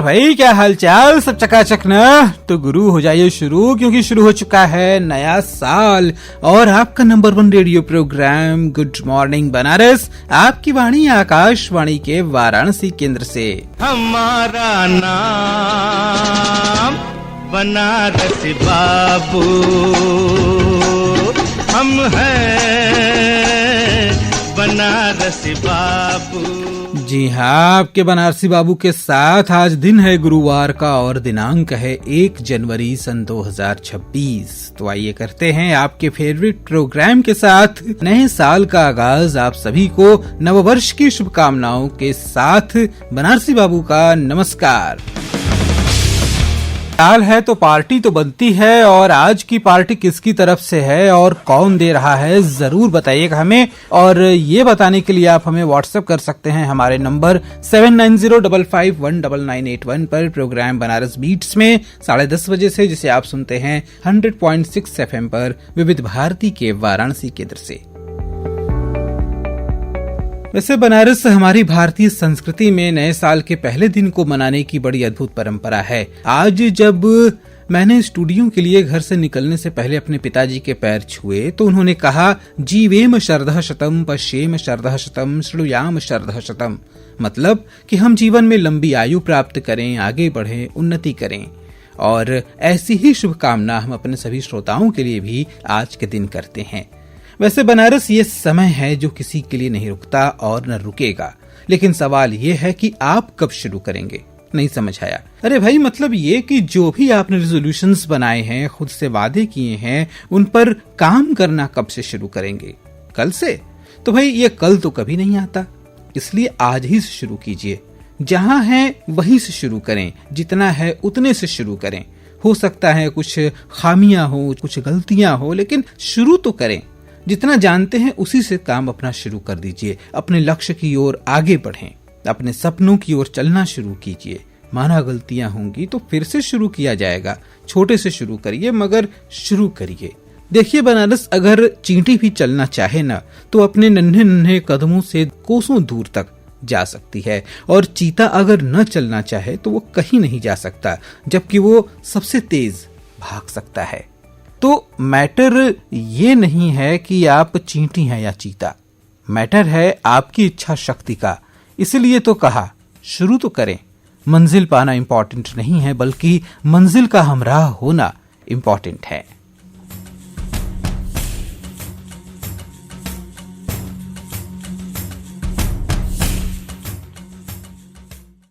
भाई क्या हालचाल, सब चकाचक न? तो गुरु हो जाइए शुरू, क्योंकि शुरू हो चुका है नया साल और आपका number 1 radio program good morning Banaras, आपकी वाणी आकाशवाणी के वाराणसी केंद्र से। हमारा नाम बनारस बाबू, हम हैं बनारस बाबू। जी हाँ, आपके बनारसी बाबू के साथ आज दिन है गुरुवार का और दिनांक है 1 जनवरी सन 2026। तो आइए करते हैं आपके फेवरेट प्रोग्राम के साथ नए साल का आगाज। आप सभी को नववर्ष की शुभकामनाओं के साथ बनारसी बाबू का नमस्कार। साल है तो पार्टी तो बनती है, और आज की पार्टी किसकी तरफ से है और कौन दे रहा है जरूर बताइएगा हमें। और ये बताने के लिए आप हमें व्हाट्सएप कर सकते हैं हमारे नंबर 7905519981 पर प्रोग्राम बनारस बीट्स में 10:30 बजे से, जिसे आप सुनते हैं 100.6 FM पर विविध भारती के वाराणसी केंद्र से। वैसे बनारस हमारी भारतीय संस्कृति में नए साल के पहले दिन को मनाने की बड़ी अद्भुत परंपरा है। आज जब मैंने स्टूडियो के लिए घर से निकलने से पहले अपने पिताजी के पैर छुए तो उन्होंने कहा, जीवेम शरदः शतम पश्येम शरदः शतम श्रुयाम शरदः शतम। मतलब कि हम जीवन में लंबी आयु प्राप्त करें, आगे बढ़ें, उन्नति करें। और ऐसी ही शुभकामना हम अपने सभी श्रोताओं के लिए भी आज के दिन करते हैं। वैसे बनारस ये समय है जो किसी के लिए नहीं रुकता और न रुकेगा, लेकिन सवाल ये है कि आप कब शुरू करेंगे। नहीं समझ आया? अरे भाई, मतलब ये कि जो भी आपने रेजोल्यूशंस बनाए हैं, खुद से वादे किए हैं, उन पर काम करना कब से शुरू करेंगे? कल से? तो भाई ये कल तो कभी नहीं आता, इसलिए आज ही से शुरू कीजिए। जहां है वहीं से शुरू करें, जितना है उतने से शुरू करें। हो सकता है कुछ खामियां हो, कुछ गलतियां हो, लेकिन शुरू तो करें। जितना जानते हैं उसी से काम अपना शुरू कर दीजिए। अपने लक्ष्य की ओर आगे बढ़ें, अपने सपनों की ओर चलना शुरू कीजिए। माना गलतियां होंगी तो फिर से शुरू किया जाएगा। छोटे से शुरू करिए, मगर शुरू करिए। देखिए बनारस अगर चींटी भी चलना चाहे ना, तो अपने नन्हे नन्हे कदमों से कोसों दूर तक जा सकती है, और चीता अगर न चलना चाहे तो वो कहीं नहीं जा सकता, जबकि वो सबसे तेज भाग सकता है। तो मैटर ये नहीं है कि आप चींटी हैं या चीता, मैटर है आपकी इच्छा शक्ति का। इसलिए तो कहा शुरू तो करें। मंजिल पाना इम्पोर्टेंट नहीं है, बल्कि मंजिल का हमराह होना इम्पोर्टेंट है।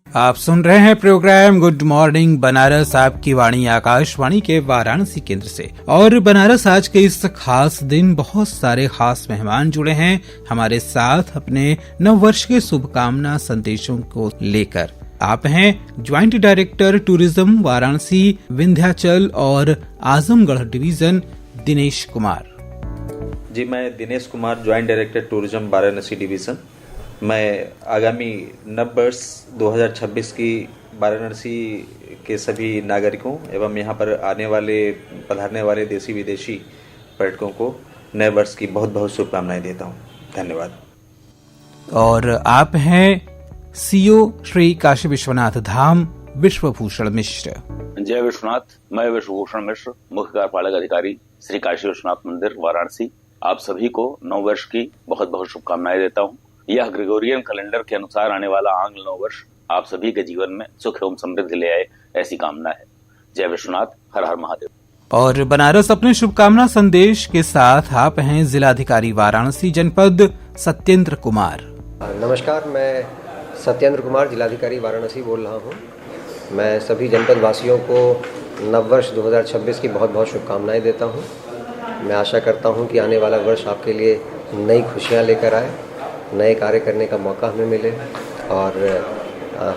आप सुन रहे हैं प्रोग्राम गुड मॉर्निंग बनारस, आपकी वाणी आकाशवाणी के वाराणसी केंद्र से। और बनारस आज के इस खास दिन बहुत सारे खास मेहमान जुड़े हैं हमारे साथ अपने नववर्ष के शुभकामना संदेशों को लेकर। आप हैं joint director tourism Varanasi Vindhyachal और आजमगढ़ डिवीजन दिनेश कुमार। जी, मैं Dinesh Kumar, joint director tourism Varanasi division. मैं आगामी नववर्ष 2026 की वाराणसी के सभी नागरिकों एवं यहाँ पर आने वाले पधारने वाले देशी विदेशी पर्यटकों को नए वर्ष की बहुत बहुत शुभकामनाएं देता हूँ। धन्यवाद। और आप हैं सीओ श्री काशी विश्वनाथ धाम विश्वभूषण मिश्र। जय विश्वनाथ, मैं विश्वभूषण मिश्र, मुख्य कार्यपालक अधिकारी श्री काशी विश्वनाथ मंदिर वाराणसी। आप सभी को नववर्ष की बहुत बहुत शुभकामनाएं देता हूँ। यह ग्रेगोरियन कैलेंडर के अनुसार आने वाला आंग्ल नववर्ष आप सभी के जीवन में सुख एवं समृद्धि ले आए, ऐसी कामना है। जय विश्वनाथ, हर हर महादेव। और बनारस अपने शुभकामना संदेश के साथ आप हैं जिलाधिकारी वाराणसी जनपद सत्येंद्र कुमार। नमस्कार, मैं सत्येंद्र कुमार जिलाधिकारी वाराणसी बोल रहा हूँ। मैं सभी जनपद वासियों को नववर्ष 2026 की बहुत बहुत शुभकामनाएं देता हूँ। मैं आशा करता हूँ कि आने वाला वर्ष आपके लिए नई खुशियाँ लेकर आए, नए कार्य करने का मौका हमें मिले, और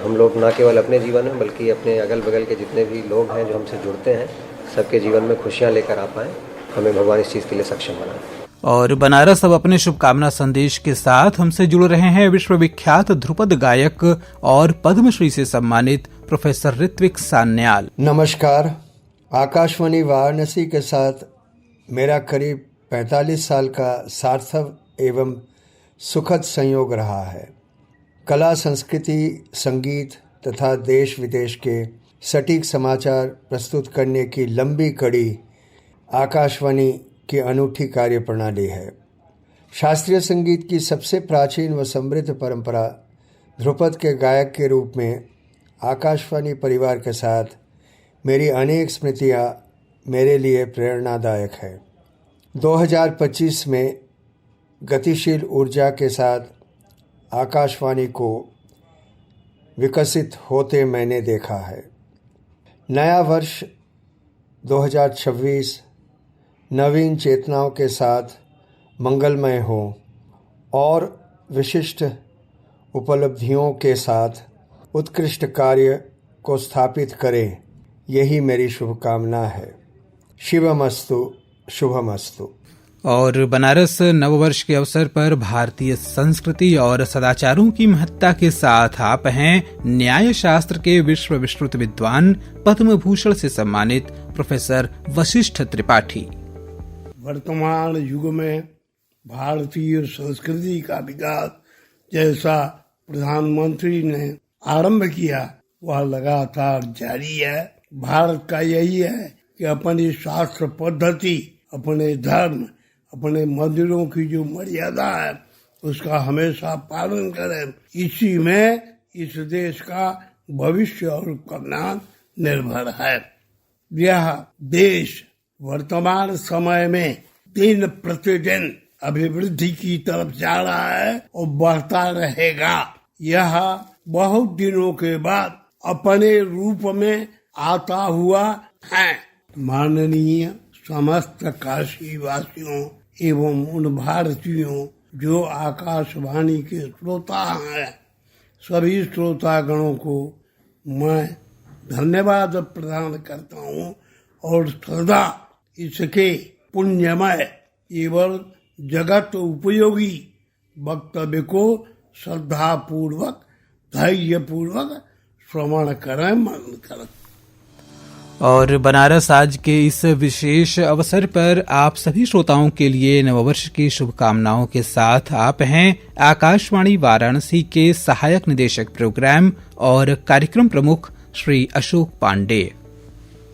हम लोग न केवल अपने जीवन में बल्कि अपने अगल बगल के जितने भी लोग हैं जो हमसे जुड़ते हैं, सबके जीवन में खुशियाँ लेकर आ पाएँ। हमें भगवान इस चीज़ के लिए सक्षम बनाए। और बनारस अब अपने शुभकामना संदेश के साथ हमसे जुड़ रहे हैं विश्वविख्यात ध्रुपद गायक और पद्मश्री से सम्मानित प्रोफेसर ऋत्विक सान्याल। नमस्कार। आकाशवाणी वाराणसी के साथ मेरा करीब 45 साल का सार्थक एवं सुखद संयोग रहा है। कला, संस्कृति, संगीत, तथा देश विदेश के सटीक समाचार प्रस्तुत करने की लंबी कड़ी आकाशवाणी की अनूठी कार्यप्रणाली है। शास्त्रीय संगीत की सबसे प्राचीन व समृद्ध परंपरा ध्रुपद के गायक के रूप में आकाशवाणी परिवार के साथ मेरी अनेक स्मृतियाँ मेरे लिए प्रेरणादायक है। 2025 में गतिशील ऊर्जा के साथ आकाशवाणी को विकसित होते मैंने देखा है। नया वर्ष 2026 नवीन चेतनाओं के साथ मंगलमय हो और विशिष्ट उपलब्धियों के साथ उत्कृष्ट कार्य को स्थापित करें, यही मेरी शुभकामना है। शिवमस्तु, शुभमस्तु। और बनारस नववर्ष के अवसर पर भारतीय संस्कृति और सदाचारों की महत्ता के साथ आप हैं न्याय शास्त्र के विश्व विश्रुत विद्वान पद्म भूषण से सम्मानित प्रोफेसर वशिष्ठ त्रिपाठी। वर्तमान युग में भारतीय संस्कृति का विकास जैसा प्रधानमंत्री ने आरंभ किया वह लगातार जारी है। भारत का यही है कि अपनी शास्त्र पद्धति, अपने धर्म, अपने मंदिरों की जो मर्यादा है उसका हमेशा पालन करें। इसी में इस देश का भविष्य और कल्याण निर्भर है। यह देश वर्तमान समय में दिन प्रतिदिन अभिवृद्धि की तरफ जा रहा है और बढ़ता रहेगा। यह बहुत दिनों के बाद अपने रूप में आता हुआ है। माननीय समस्त काशी वासियों एवं उन भारतीयों जो आकाशवाणी के श्रोता हैं, सभी श्रोतागणों को मैं धन्यवाद प्रदान करता हूँ और सदा इसके पुण्यमय एवं जगत उपयोगी वक्तव्य को श्रद्धा पूर्वक, धैर्य पूर्वक श्रवण करें, मनन करें। और बनारस आज के इस विशेष अवसर पर आप सभी श्रोताओं के लिए नववर्ष की शुभकामनाओं के साथ आप हैं आकाशवाणी वाराणसी के सहायक निदेशक प्रोग्राम और कार्यक्रम प्रमुख श्री अशोक पांडे।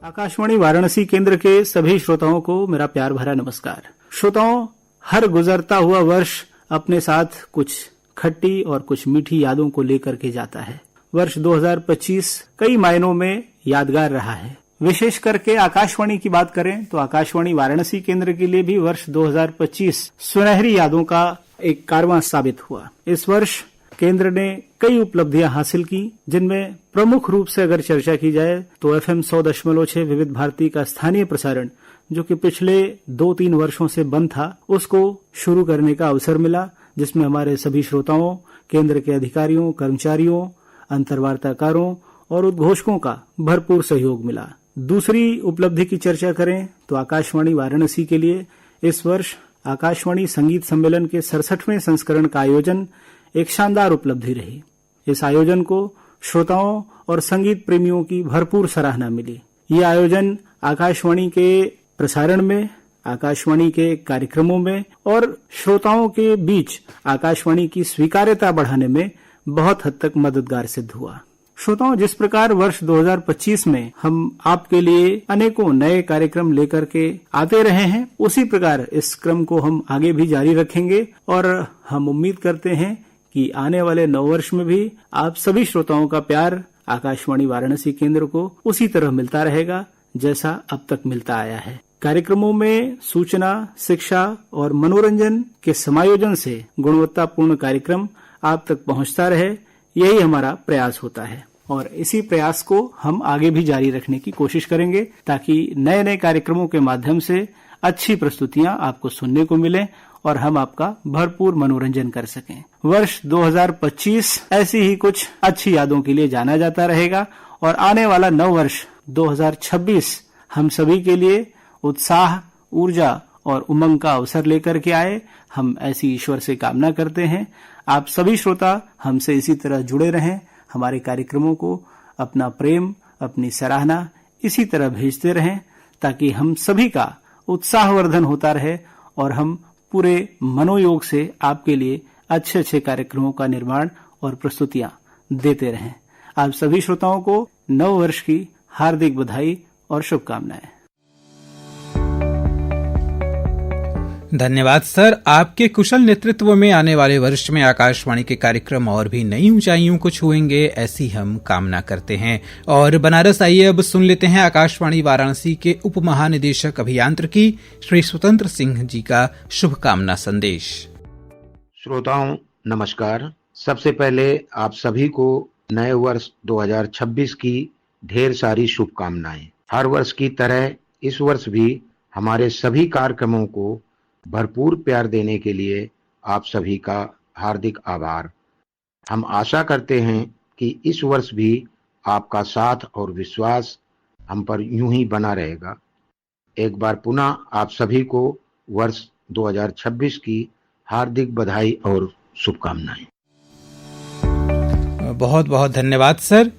आकाशवाणी वाराणसी केंद्र के सभी श्रोताओं को मेरा प्यार भरा नमस्कार। श्रोताओं, हर गुजरता हुआ वर्ष अपने साथ कुछ खट्टी और कुछ मीठी यादों को लेकर के जाता है। वर्ष 2025 कई मायनों में यादगार रहा है। विशेष करके आकाशवाणी की बात करें तो आकाशवाणी वाराणसी केंद्र के लिए भी वर्ष 2025 सुनहरी यादों का एक कारवां साबित हुआ। इस वर्ष केंद्र ने कई उपलब्धियां हासिल की, जिनमें प्रमुख रूप से अगर चर्चा की जाए तो FM 100.6 विविध भारती का स्थानीय प्रसारण, जो कि पिछले 2-3 वर्षों से बंद था, उसको शुरू करने का अवसर मिला, जिसमें हमारे सभी श्रोताओं, केंद्र के अधिकारियों, कर्मचारियों, अंतर्वार्ताकारों और उद्घोषकों का भरपूर सहयोग मिला। दूसरी उपलब्धि की चर्चा करें तो आकाशवाणी वाराणसी के लिए इस वर्ष आकाशवाणी संगीत सम्मेलन के 67वें संस्करण का आयोजन एक शानदार उपलब्धि रही। इस आयोजन को श्रोताओं और संगीत प्रेमियों की भरपूर सराहना मिली। ये आयोजन आकाशवाणी के प्रसारण में, आकाशवाणी के कार्यक्रमों में और श्रोताओं के बीच आकाशवाणी की स्वीकार्यता बढ़ाने में बहुत हद तक मददगार सिद्ध हुआ। श्रोताओं, जिस प्रकार वर्ष 2025 में हम आपके लिए अनेकों नए कार्यक्रम लेकर के आते रहे हैं, उसी प्रकार इस क्रम को हम आगे भी जारी रखेंगे और हम उम्मीद करते हैं कि आने वाले नववर्ष में भी आप सभी श्रोताओं का प्यार आकाशवाणी वाराणसी केंद्र को उसी तरह मिलता रहेगा जैसा अब तक मिलता आया है। कार्यक्रमों में सूचना, शिक्षा और मनोरंजन के समायोजन से गुणवत्तापूर्ण कार्यक्रम आप तक पहुंचता रहे, यही हमारा प्रयास होता है और इसी प्रयास को हम आगे भी जारी रखने की कोशिश करेंगे ताकि नए नए कार्यक्रमों के माध्यम से अच्छी प्रस्तुतियां आपको सुनने को मिलें और हम आपका भरपूर मनोरंजन कर सकें। वर्ष 2025 ऐसी ही कुछ अच्छी यादों के लिए जाना जाता रहेगा और आने वाला नव वर्ष 2026 हम सभी के लिए उत्साह, ऊर्जा और उमंग का अवसर लेकर के आए, हम ऐसी ईश्वर से कामना करते हैं। आप सभी श्रोता हमसे इसी तरह जुड़े रहें, हमारे कार्यक्रमों को अपना प्रेम, अपनी सराहना इसी तरह भेजते रहें ताकि हम सभी का उत्साहवर्धन होता रहे और हम पूरे मनोयोग से आपके लिए अच्छे अच्छे कार्यक्रमों का निर्माण और प्रस्तुतियां देते रहें। आप सभी श्रोताओं को नव वर्ष की हार्दिक बधाई और शुभकामनाएं। धन्यवाद सर। आपके कुशल नेतृत्व में आने वाले वर्ष में आकाशवाणी के कार्यक्रम और भी नई ऊंचाइयों को छुएंगे, ऐसी हम कामना करते हैं। और बनारस आइए अब सुन लेते हैं आकाशवाणी वाराणसी के उप महानिदेशक अभियांत्रिकी श्री स्वतंत्र सिंह जी का शुभकामना संदेश। श्रोताओं नमस्कार। सबसे पहले आप सभी को नए वर्ष 2026 की ढेर सारी शुभकामनाएं। हर वर्ष की तरह इस वर्ष भी हमारे सभी कार्यक्रमों को भरपूर प्यार देने के लिए आप सभी का हार्दिक आभार। हम आशा करते हैं कि इस वर्ष भी आपका साथ और विश्वास हम पर यूं ही बना रहेगा। एक बार पुनः आप सभी को वर्ष 2026 की हार्दिक बधाई और शुभकामनाएं। बहुत बहुत धन्यवाद सर।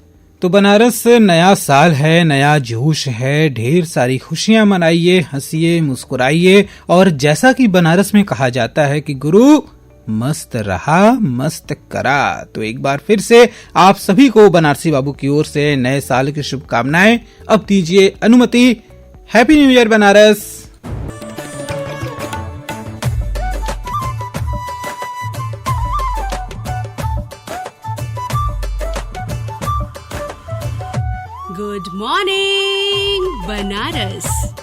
तो बनारस नया साल है, नया जोश है, ढेर सारी खुशियां मनाइए, हंसिए, मुस्कुराइए और जैसा कि बनारस में कहा जाता है कि गुरु मस्त रहा मस्त करा। तो एक बार फिर से आप सभी को बनारसी बाबू की ओर से नए साल की शुभकामनाएं। अब दीजिए अनुमति। Happy new year Banaras. Good morning Banaras.